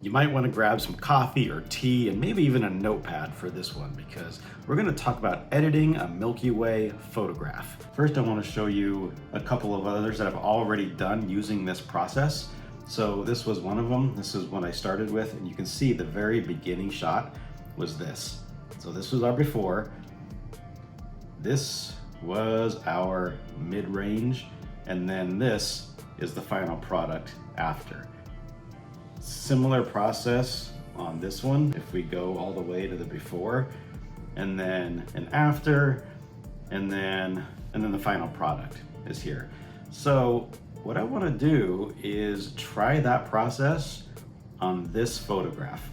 You might want to grab some coffee or tea and maybe even a notepad for this one because we're going to talk about editing a Milky Way photograph. First, I want to show you a couple of others that I've already done using this process. So this was one of them. This is what I started with, and you can see the very beginning shot was this. So this was our before. This was our mid-range, and then this is the final product after. Similar process on this one if we go all the way to the before and then an after and then the final product is here. So what I want to do is try that process on this photograph.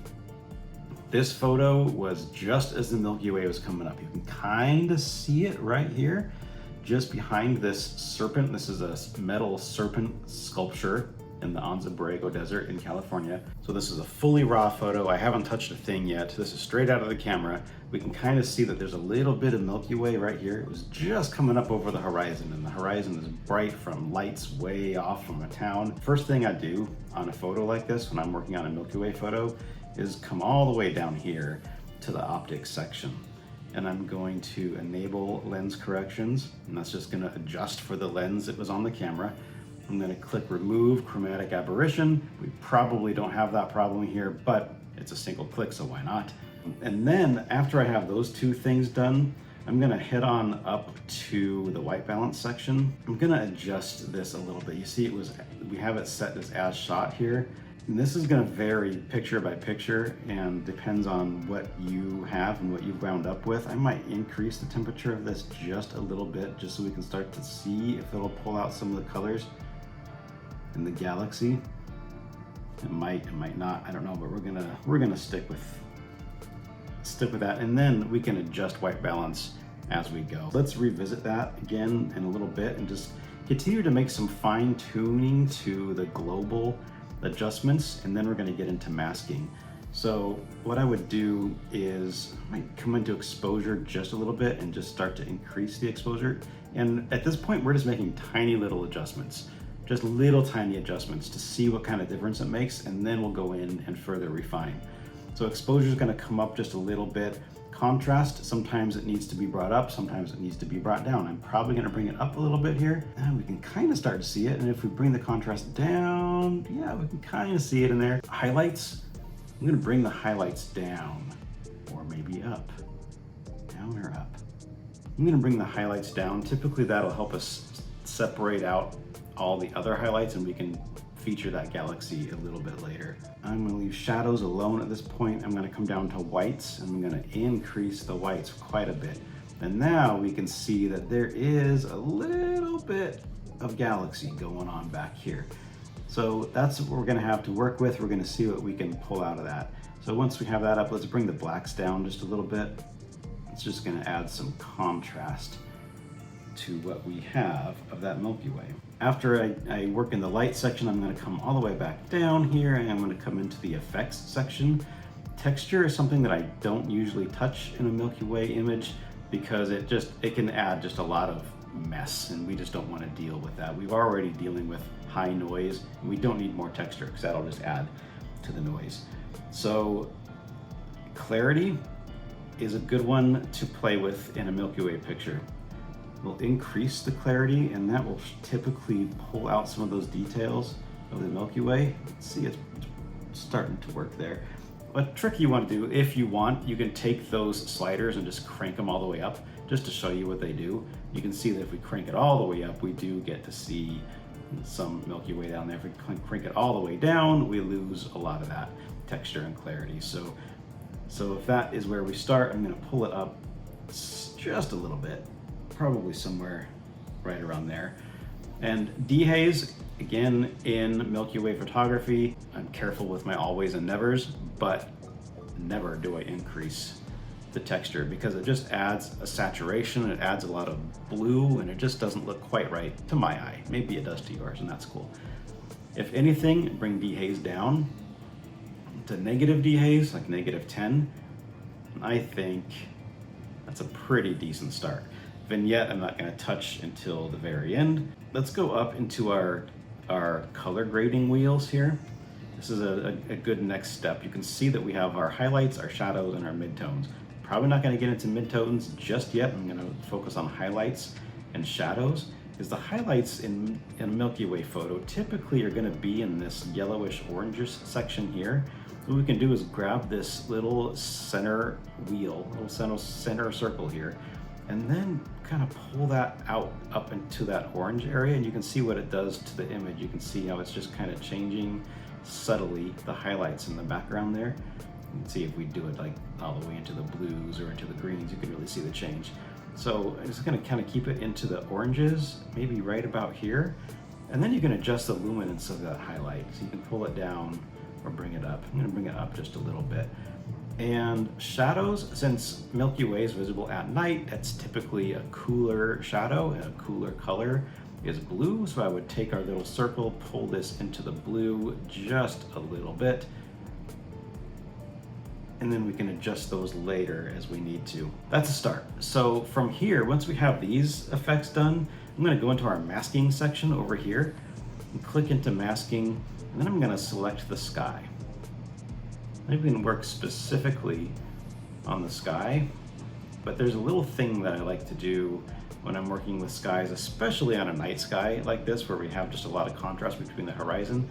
This photo was just as the Milky Way was coming up. You can kind of see it right here just behind this serpent. This is a metal serpent sculpture in the Anza Borrego Desert in California. So this is a fully raw photo. I haven't touched a thing yet. This is straight out of the camera. We can kind of see that there's a little bit of Milky Way right here. It was just coming up over the horizon, and the horizon is bright from lights way off from a town. First thing I do on a photo like this when I'm working on a Milky Way photo is come all the way down here to the optics section. And I'm going to enable lens corrections, and that's just gonna adjust for the lens that was on the camera. I'm going to click remove chromatic aberration. We probably don't have that problem here, but it's a single click, so why not? And then after I have those two things done, I'm going to head on up to the white balance section. I'm going to adjust this a little bit. You see we have it set as shot here. And this is going to vary picture by picture and depends on what you have and what you've wound up with. I might increase the temperature of this just a little bit just so we can start to see if it'll pull out some of the colors in the galaxy. It might not, I don't know, but we're gonna stick with that, and then we can adjust white balance as we go. Let's revisit that again in a little bit and just continue to make some fine tuning to the global adjustments, and then we're gonna get into masking. So what I would do is I might come into exposure just a little bit and just start to increase the exposure. And at this point, we're just making tiny little adjustments. Just little tiny adjustments to see what kind of difference it makes, and then we'll go in and further refine. So exposure is going to come up just a little bit. Contrast, sometimes it needs to be brought up, sometimes it needs to be brought down. I'm probably going to bring it up a little bit here, and we can kind of start to see it. And if we bring the contrast down, yeah, we can kind of see it in there. Highlights, I'm going to bring the highlights down, or maybe up, down or up. I'm going to bring the highlights down. Typically that'll help us separate out all the other highlights, and we can feature that galaxy a little bit later. I'm gonna leave shadows alone at this point. I'm gonna come down to whites, and I'm gonna increase the whites quite a bit. And now we can see that there is a little bit of galaxy going on back here. So that's what we're gonna have to work with. We're gonna see what we can pull out of that. So once we have that up, let's bring the blacks down just a little bit. It's just gonna add some contrast to what we have of that Milky Way. After I work in the light section, I'm going to come all the way back down here, and I'm going to come into the effects section. Texture is something that I don't usually touch in a Milky Way image because it can add just a lot of mess, and we just don't want to deal with that. We're already dealing with high noise, and we don't need more texture because that'll just add to the noise. So clarity is a good one to play with in a Milky Way picture. We'll increase the clarity, and that will typically pull out some of those details of the Milky Way. Let's see, it's starting to work there. A trick you want to do, if you want, you can take those sliders and just crank them all the way up just to show you what they do. You can see that if we crank it all the way up, we do get to see some Milky Way down there. If we crank it all the way down, we lose a lot of that texture and clarity. So if that is where we start, I'm going to pull it up just a little bit, probably somewhere right around there. And dehaze, again, in Milky Way photography, I'm careful with my always and nevers, but never do I increase the texture because it just adds a saturation, it adds a lot of blue, and it just doesn't look quite right to my eye. Maybe it does to yours, and that's cool. If anything, bring dehaze down to negative dehaze, like -10. I think that's a pretty decent start. Vignette, I'm not going to touch until the very end. Let's go up into our color grading wheels here. This is a good next step. You can see that we have our highlights, our shadows, and our midtones. Probably not going to get into midtones just yet. I'm going to focus on highlights and shadows, because the highlights in a Milky Way photo typically are going to be in this yellowish orangish section here. What we can do is grab this little center wheel, little center circle here, and then kind of pull that out up into that orange area, and you can see what it does to the image. You can see how it's just kind of changing subtly the highlights in the background there. You can see if we do it like all the way into the blues or into the greens, you can really see the change. So I'm just going to kind of keep it into the oranges, maybe right about here, and then you can adjust the luminance of that highlight. So you can pull it down or bring it up. I'm going to bring it up just a little bit. And shadows, since Milky Way is visible at night, that's typically a cooler shadow and a cooler color is blue. So I would take our little circle, pull this into the blue just a little bit, and then we can adjust those later as we need to. That's a start. So from here, once we have these effects done, I'm going to go into our masking section over here and click into masking, and then I'm going to select the sky. Maybe we can work specifically on the sky, but there's a little thing that I like to do when I'm working with skies, especially on a night sky like this, where we have just a lot of contrast between the horizon,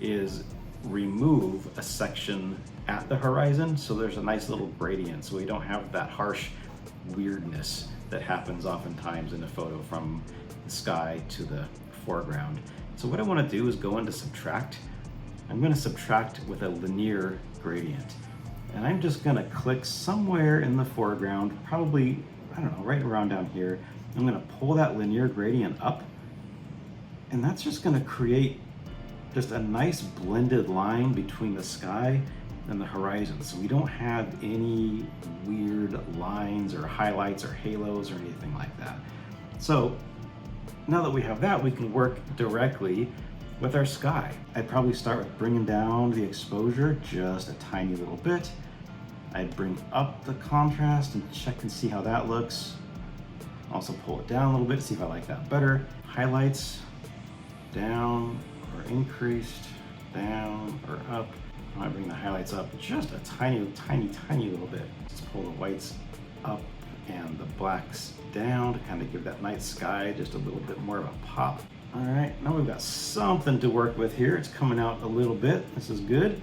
is remove a section at the horizon so there's a nice little gradient, so we don't have that harsh weirdness that happens oftentimes in a photo from the sky to the foreground. So what I want to do is go into subtract. I'm going to subtract with a linear gradient, and I'm just going to click somewhere in the foreground, probably, I don't know, right around down here. I'm going to pull that linear gradient up, and that's just going to create just a nice blended line between the sky and the horizon, so we don't have any weird lines or highlights or halos or anything like that. So now that we have that, we can work directly with our sky. I'd probably start with bringing down the exposure just a tiny little bit. I'd bring up the contrast and check and see how that looks. Also pull it down a little bit, see if I like that better. Highlights, down or increased, down or up. I might bring the highlights up just a tiny little bit. Just pull the whites up and the blacks down to kind of give that night sky just a little bit more of a pop. All right, now we've got something to work with here. It's coming out a little bit. This is good.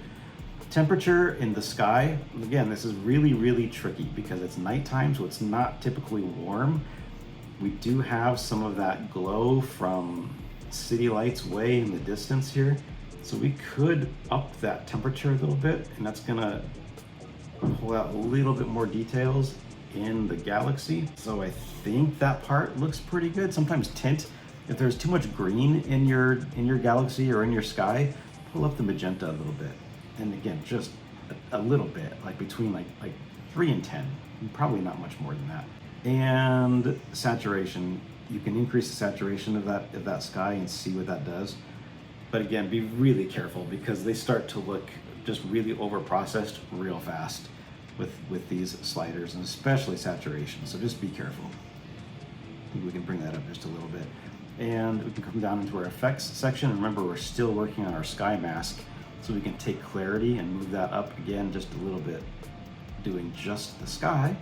Temperature in the sky. Again, this is really tricky because it's nighttime, so it's not typically warm. We do have some of that glow from city lights way in the distance here. So we could up that temperature a little bit, and that's gonna pull out a little bit more details in the galaxy. So I think that part looks pretty good. Sometimes tint, if there's too much green in your galaxy or in your sky, pull up the magenta a little bit. And again, just a little bit, like between like 3 and 10, probably not much more than that. And saturation, you can increase the saturation of that sky and see what that does. But again, be really careful because they start to look just really over processed real fast with these sliders, and especially saturation. So just be careful. I think we can bring that up just a little bit. And we can come down into our effects section. Remember, we're still working on our sky mask, so we can take clarity and move that up again just a little bit, doing just the sky.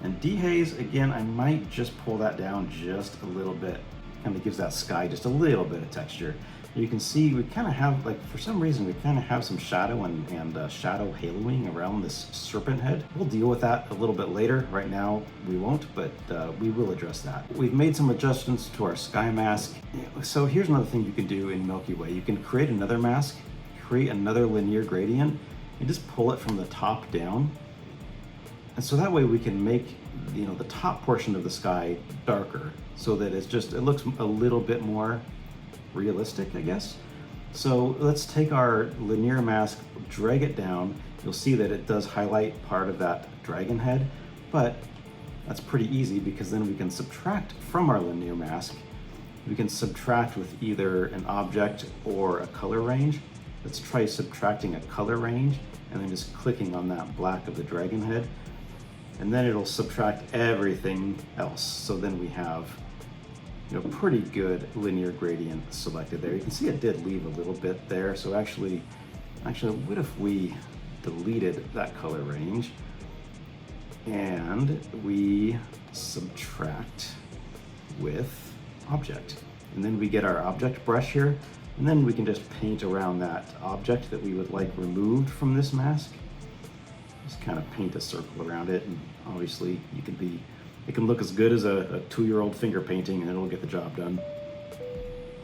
And dehaze, again, I might just pull that down just a little bit. Kind of gives that sky just a little bit of texture. You can see we kind of have, like, for some reason, we kind of have some shadow and shadow haloing around this serpent head. We'll deal with that a little bit later. Right now, we won't, but we will address that. We've made some adjustments to our sky mask. So here's another thing you can do in Milky Way. You can create another mask, create another linear gradient, and just pull it from the top down. And so that way we can make, the top portion of the sky darker so that it looks a little bit more realistic, I guess. So let's take our linear mask, drag it down. You'll see that it does highlight part of that dragon head, but that's pretty easy because then we can subtract from our linear mask. We can subtract with either an object or a color range. Let's try subtracting a color range and then just clicking on that black of the dragon head. And then it'll subtract everything else. So then we have pretty good linear gradient selected there. You can see it did leave a little bit there. So actually Actually, what if we deleted that color range and we subtract with object? And then we get our object brush here, and then we can just paint around that object that we would like removed from this mask. Just kind of paint a circle around it, and obviously it can look as good as a 2-year-old finger painting, and it'll get the job done.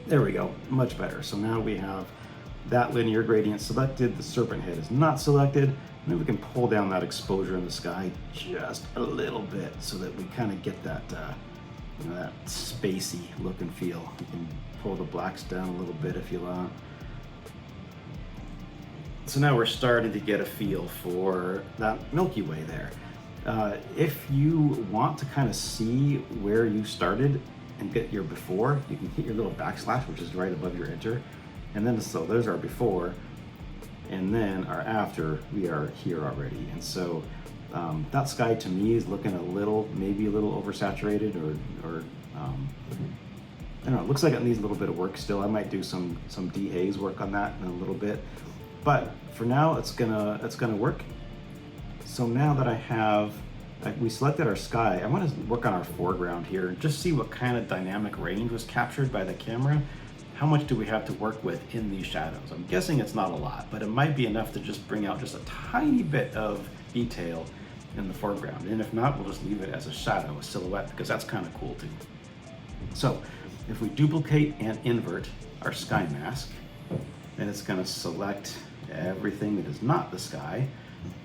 There we go, much better. So now we have that linear gradient selected, the serpent head is not selected, and then we can pull down that exposure in the sky just a little bit so that we kind of get that that spacey look and feel. You can pull the blacks down a little bit if you want. So now we're starting to get a feel for that Milky Way there. If you want to kind of see where you started and get your before, you can hit your little backslash, which is right above your enter. And then, so there's our before, and then our after, we are here already. And so that sky to me is looking maybe a little oversaturated, or I don't know, it looks like it needs a little bit of work still. I might do some dehaze work on that in a little bit. But for now, it's gonna work. So now that we selected our sky, I want to work on our foreground here and just see what kind of dynamic range was captured by the camera. How much do we have to work with in these shadows? I'm guessing it's not a lot, but it might be enough to just bring out just a tiny bit of detail in the foreground. And if not, we'll just leave it as a shadow, a silhouette, because that's kind of cool too. So if we duplicate and invert our sky mask, then it's going to select everything that is not the sky.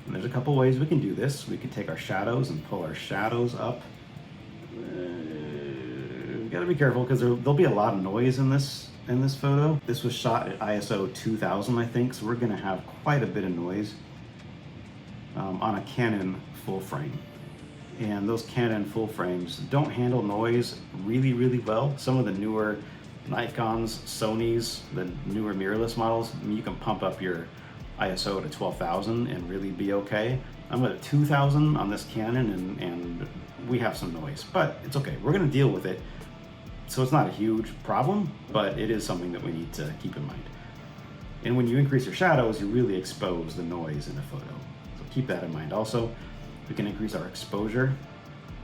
And there's a couple ways we can do this. We can take our shadows and pull our shadows up. We gotta be careful because there'll be a lot of noise in this photo. This was shot at ISO 2000, I think, so we're gonna have quite a bit of noise on a Canon full frame. And those Canon full frames don't handle noise really, really well. Some of the newer Nikons, Sonys, the newer mirrorless models, you can pump up your ISO to 12,000 and really be okay. I'm at 2,000 on this Canon, and we have some noise, but it's okay. We're gonna deal with it. So it's not a huge problem, but it is something that we need to keep in mind. And when you increase your shadows, you really expose the noise in a photo. So keep that in mind. Also, we can increase our exposure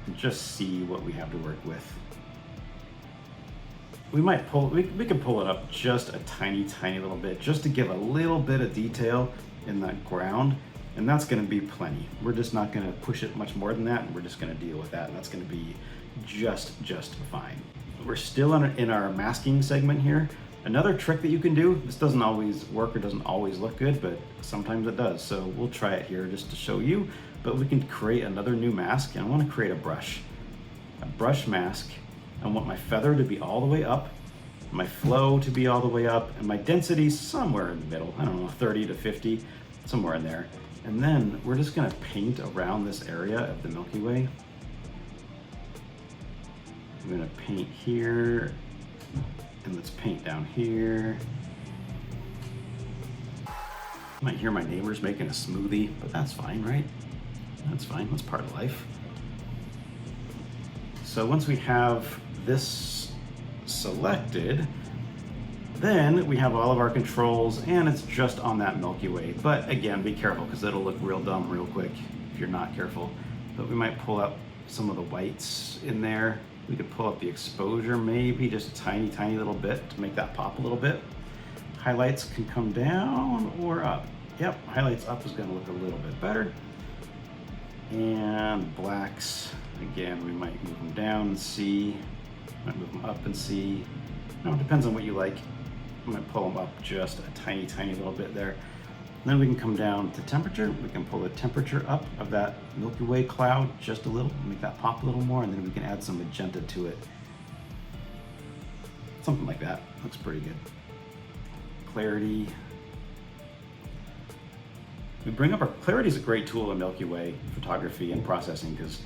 and just see what we have to work with. We can pull it up just a tiny little bit, just to give a little bit of detail in that ground, and that's gonna be plenty. We're just not gonna push it much more than that, and we're just gonna deal with that, and that's gonna be just fine. We're still in our masking segment here. Another trick that you can do, this doesn't always work or doesn't always look good, but sometimes it does, so we'll try it here just to show you, but we can create another new mask, and I wanna create a brush mask. I want my feather to be all the way up, my flow to be all the way up, and my density somewhere in the middle. I don't know, 30 to 50, somewhere in there. And then we're just gonna paint around this area of the Milky Way. I'm gonna paint here, and let's paint down here. You might hear my neighbors making a smoothie, but that's fine, right? That's fine, that's part of life. So once we have this selected, then we have all of our controls, and it's just on that Milky Way. But again, be careful because it'll look real dumb real quick if you're not careful. But we might pull up some of the whites in there. We could pull up the exposure, maybe just a tiny little bit to make that pop a little bit. Highlights can come down or up. Yep, highlights up is gonna look a little bit better. And blacks, again, we might move them down and see, might move them up and see. No, it depends on what you like. I might pull them up just a tiny little bit there. And then we can come down to temperature. We can pull the temperature up of that Milky Way cloud just a little, make that pop a little more, and then we can add some magenta to it. Something like that, looks pretty good. Clarity. We bring up our clarity is a great tool in Milky Way photography and processing because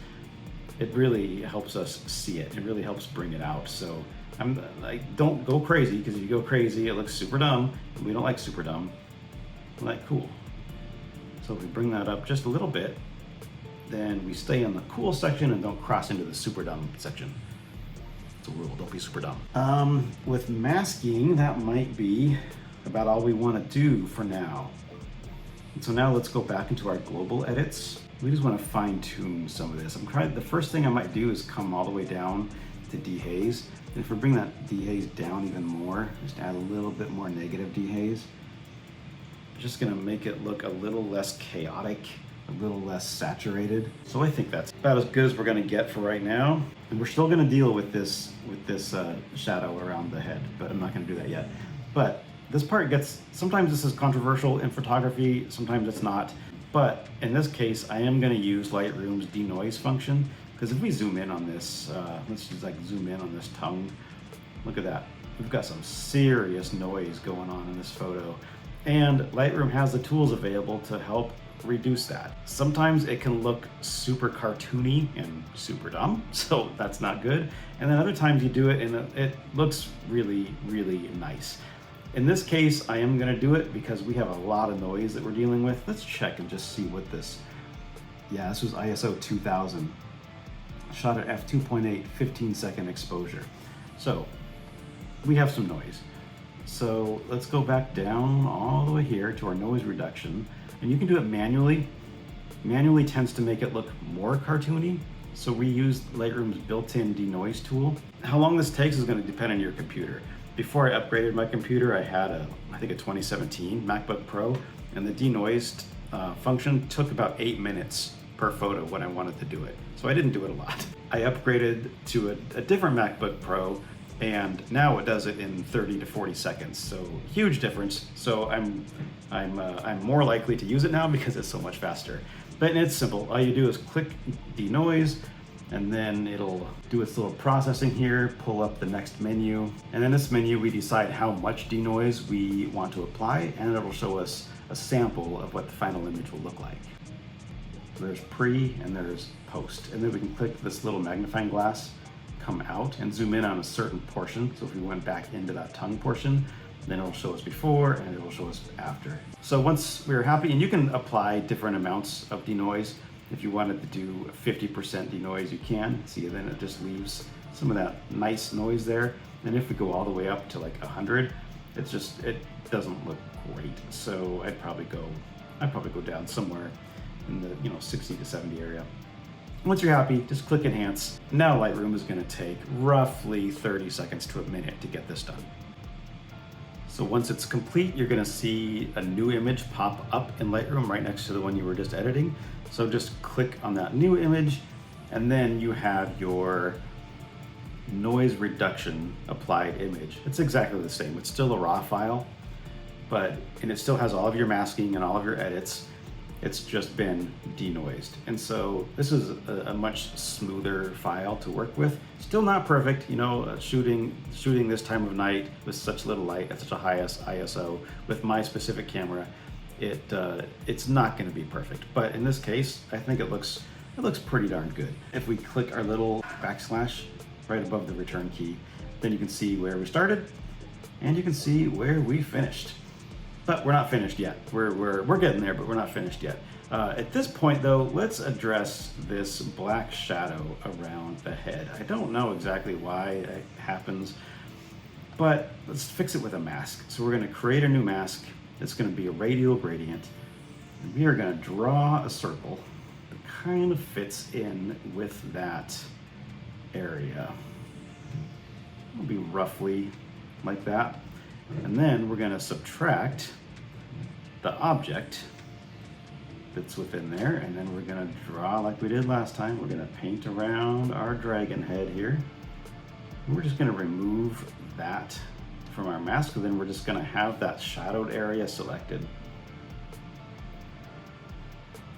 it really helps us see it. It really helps bring it out. So I'm like, don't go crazy, because if you go crazy, it looks super dumb. And we don't like super dumb. We like cool. So if we bring that up just a little bit, then we stay in the cool section and don't cross into the super dumb section. It's a rule, don't be super dumb. With masking, that might be about all we want to do for now. And so now let's go back into our global edits. We just want to fine tune some of this. The first thing I might do is come all the way down to dehaze. And if we bring that dehaze down even more, just add a little bit more negative dehaze, just gonna make it look a little less chaotic, a little less saturated. So I think that's about as good as we're gonna get for right now. And we're still gonna deal with this shadow around the head, but I'm not gonna do that yet. But this part sometimes this is controversial in photography, sometimes it's not. But in this case, I am gonna use Lightroom's denoise function, because if we zoom in on this, let's just like zoom in on this tongue, look at that. We've got some serious noise going on in this photo. And Lightroom has the tools available to help reduce that. Sometimes it can look super cartoony and super dumb, so that's not good. And then other times you do it and it looks really, really nice. In this case, I am gonna do it because we have a lot of noise that we're dealing with. Let's check and just see what this, yeah, this was ISO 2000. Shot at f2.8, 15-second exposure. So we have some noise. So let's go back down all the way here to our noise reduction. And you can do it manually. Manually tends to make it look more cartoony. So we use Lightroom's built-in denoise tool. How long this takes is going to depend on your computer. Before I upgraded my computer, I had I think a 2017 MacBook Pro, and the denoised function took about 8 minutes per photo when I wanted to do it. So I didn't do it a lot. I upgraded to a different MacBook Pro, and now it does it in 30 to 40 seconds. So huge difference. So I'm more likely to use it now because it's so much faster. But it's simple. All you do is click denoise, and then it'll do its little processing here, pull up the next menu. And in this menu, we decide how much denoise we want to apply, and it'll show us a sample of what the final image will look like. So there's pre and there's post. And then we can click this little magnifying glass, come out and zoom in on a certain portion. So if we went back into that tongue portion, then it'll show us before and it'll show us after. So once we're happy, and you can apply different amounts of denoise. If you wanted to do 50% denoise, you can. See, then it just leaves some of that nice noise there. And if we go all the way up to like 100, it doesn't look great. So I'd probably go down somewhere in the 60 to 70 area. Once you're happy, just click enhance. Now Lightroom is going to take roughly 30 seconds to a minute to get this done. So once it's complete, you're going to see a new image pop up in Lightroom right next to the one you were just editing. So just click on that new image, and then you have your noise reduction applied image. It's exactly the same. It's still a raw file, and it still has all of your masking and all of your edits. It's just been denoised. And so this is a much smoother file to work with. Still not perfect, shooting this time of night with such little light at such a high ISO with my specific camera, it's not gonna be perfect. But in this case, I think it looks pretty darn good. If we click our little backslash right above the return key, then you can see where we started and you can see where we finished. But we're not finished yet. We're getting there, but we're not finished yet. At this point though, let's address this black shadow around the head. I don't know exactly why it happens, but let's fix it with a mask. So we're gonna create a new mask. It's gonna be a radial gradient. And we are gonna draw a circle that kind of fits in with that area. It'll be roughly like that. And then we're gonna subtract the object that's within there, and then we're gonna draw like we did last time. We're gonna paint around our dragon head here. And we're just gonna remove that from our mask, and then we're just gonna have that shadowed area selected.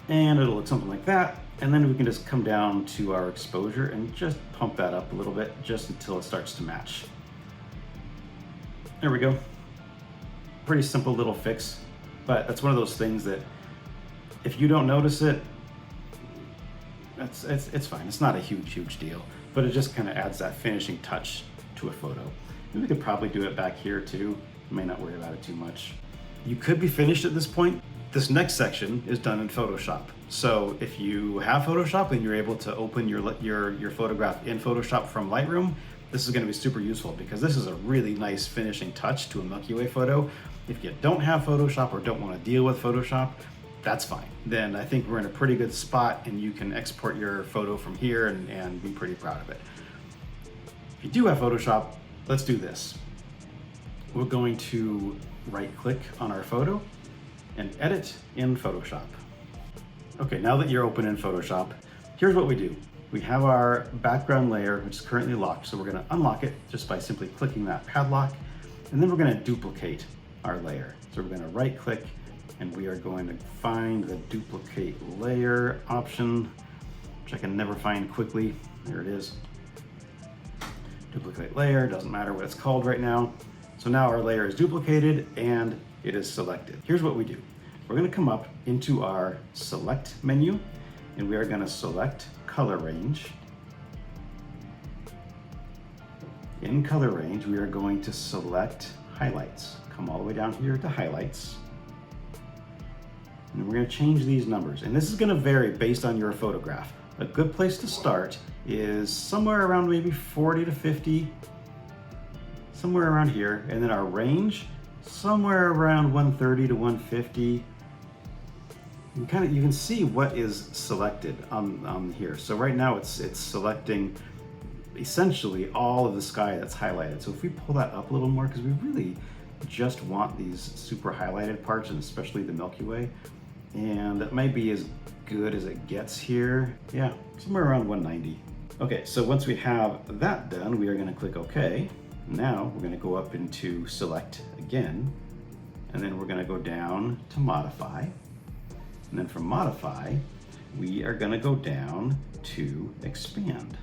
And it'll look something like that. And then we can just come down to our exposure and just pump that up a little bit just until it starts to match. There we go. Pretty simple little fix, but that's one of those things that if you don't notice it, it's fine. It's not a huge deal, but it just kind of adds that finishing touch to a photo. And we could probably do it back here too. You may not worry about it too much. You could be finished at this point. This next section is done in Photoshop. So if you have Photoshop and you're able to open your photograph in Photoshop from Lightroom, this is going to be super useful because this is a really nice finishing touch to a Milky Way photo. If you don't have Photoshop or don't want to deal with Photoshop, that's fine. Then I think we're in a pretty good spot and you can export your photo from here and be pretty proud of it. If you do have Photoshop, let's do this. We're going to right click on our photo and edit in Photoshop. Okay, now that you're open in Photoshop, here's what we do. We have our background layer, which is currently locked, so we're gonna unlock it just by simply clicking that padlock, and then we're gonna duplicate our layer. So we're gonna right click, and we are going to find the duplicate layer option, which I can never find quickly. There it is. Duplicate layer, doesn't matter what it's called right now. So now our layer is duplicated and it is selected. Here's what we do. We're gonna come up into our select menu and we are gonna select color range. In color range, we are going to select highlights. Come all the way down here to highlights. And we're gonna change these numbers. And this is gonna vary based on your photograph. A good place to start is somewhere around maybe 40 to 50, somewhere around here. And then our range, somewhere around 130 to 150. You can see what is selected on here. So right now it's selecting essentially all of the sky that's highlighted. So if we pull that up a little more, because we really just want these super highlighted parts, and especially the Milky Way, and that might be as good as it gets here. Yeah, somewhere around 190. Okay, so once we have that done, we are gonna click OK. Now we're gonna go up into select again, and then we're gonna go down to modify. And then from modify, we are gonna go down to expand.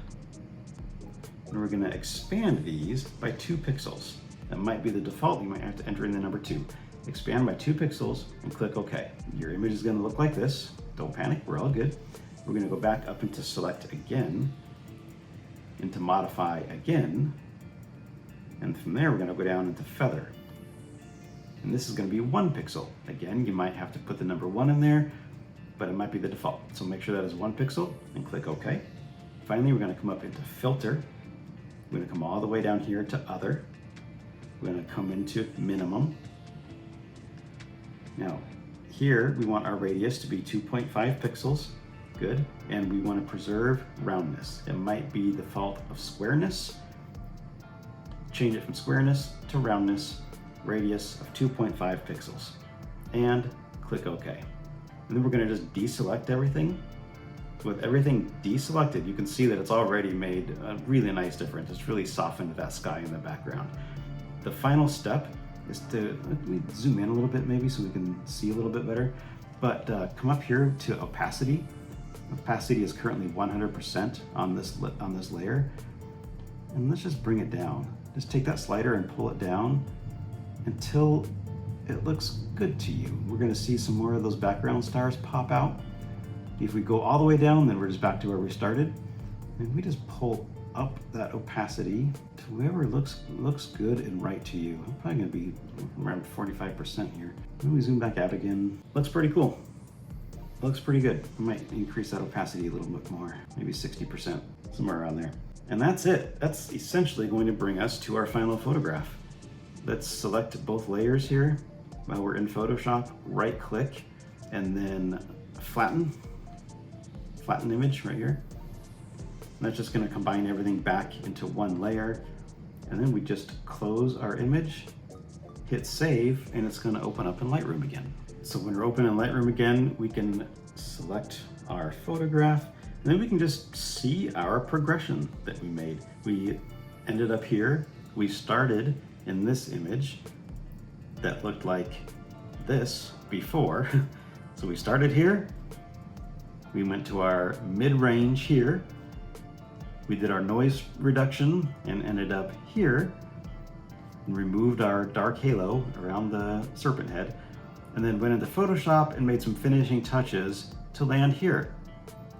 And we're gonna expand these by 2 pixels. That might be the default, you might have to enter in the number 2. Expand by 2 pixels and click OK. Your image is gonna look like this. Don't panic, we're all good. We're gonna go back up into select again, into modify again, and from there we're gonna go down into feather. And this is gonna be 1 pixel. Again, you might have to put the number 1 in there, but it might be the default. So make sure that is 1 pixel and click OK. Finally, we're gonna come up into filter. We're gonna come all the way down here to other. We're gonna come into minimum. Now, here we want our radius to be 2.5 pixels. Good. And we want to preserve roundness. It might be the default of squareness. Change it from squareness to roundness, radius of 2.5 pixels. And click OK. And then we're going to just deselect everything. With everything deselected, you can see that it's already made a really nice difference. It's really softened that sky in the background. The final step is to, let me zoom in a little bit maybe so we can see a little bit better, but come up here to opacity. Opacity is currently 100% on this layer, and let's just bring it down. Just take that slider and pull it down until it looks good to you. We're gonna see some more of those background stars pop out. If we go all the way down, then we're just back to where we started, and we just pull up that opacity to whoever looks good and right to you. I'm probably gonna be around 45% here. Then we zoom back out again. Looks pretty cool. Looks pretty good. I might increase that opacity a little bit more, maybe 60%, somewhere around there. And that's it. That's essentially going to bring us to our final photograph. Let's select both layers here while we're in Photoshop, right click, and then flatten image right here. That's just going to combine everything back into one layer, and then we just close our image, hit save, and it's going to open up in Lightroom again. So when we're open in Lightroom again, we can select our photograph, and then we can just see our progression that we made. We ended up here. We started in this image that looked like this before. So we started here, we went to our mid-range here, we did our noise reduction and ended up here and removed our dark halo around the serpent head, and then went into Photoshop and made some finishing touches to land here.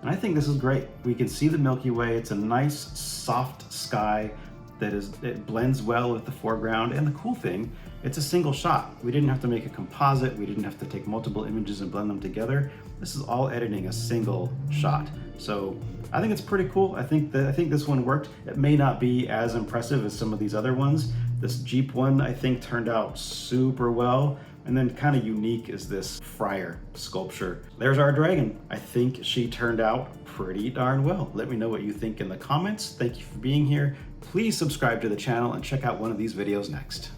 And I think this is great. We can see the Milky Way. It's a nice soft sky it blends well with the foreground. And the cool thing, it's a single shot. We didn't have to make a composite. We didn't have to take multiple images and blend them together. This is all editing a single shot. So I think it's pretty cool. I think this one worked. It may not be as impressive as some of these other ones. This Jeep one, I think, turned out super well. And then kind of unique is this friar sculpture. There's our dragon. I think she turned out pretty darn well. Let me know what you think in the comments. Thank you for being here. Please subscribe to the channel and check out one of these videos next.